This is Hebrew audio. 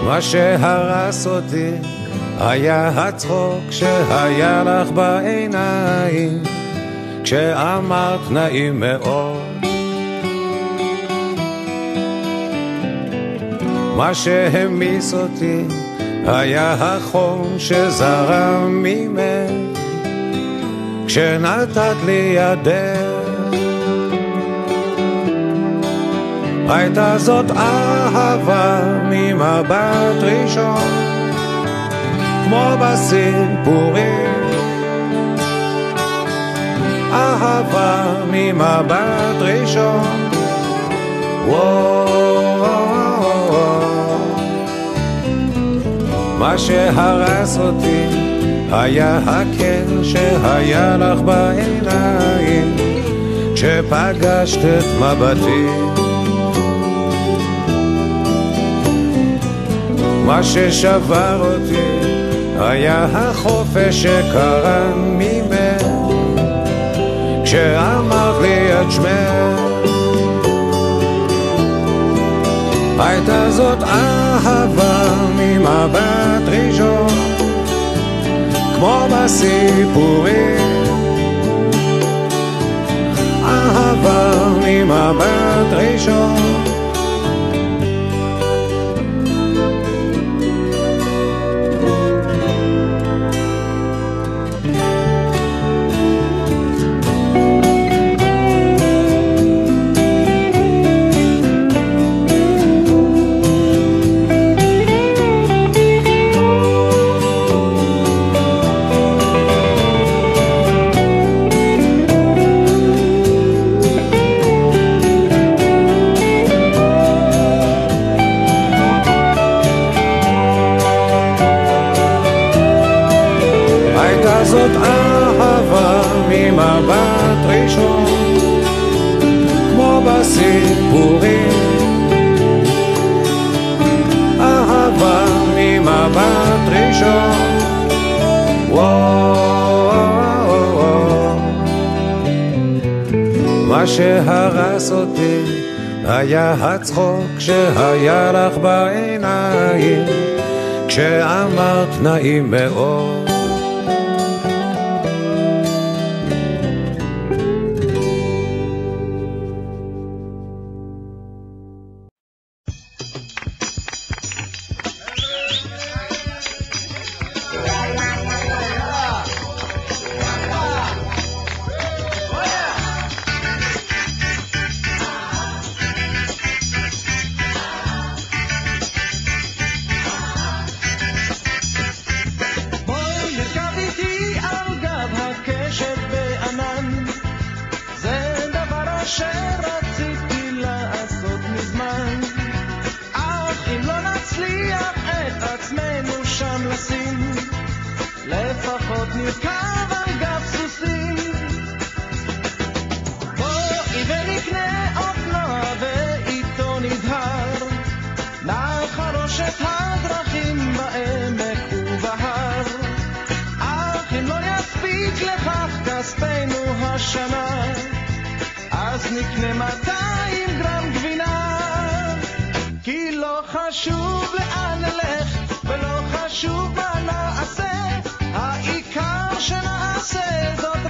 מה שהרס אותי היה הצחוק שהיה לך בעיניים כשאמרת נעים מאוד. מה שהמיס אותי היה החום שזרם ממך כשנתת לי ידך. הייתה זאת אהבה ממבט ראשון כמו בסיפורים, אהבה ממבט ראשון. מה שהרס אותי היה הקר שהיה לך בעיניים כשפגשת את מבטי. מה ששבר אותי היה החופש שקרן ממך כשאמרת לי את שמך. הייתה זאת אהבה ממבט ראשון כמו בסיפורים, אהבה ממבט ראשון. זאת אהבה ממבט ראשון כמו בסיפורים, אהבה ממבט ראשון. מה שהרס אותי היה הצחוק שהיה לך בעיניים כשאמרת נעים מאוד. נקנה 200 גרם גבינה, כי לא חשוב לאן נלך ולא חשוב מה נעשה, העיקר שנעשה זאת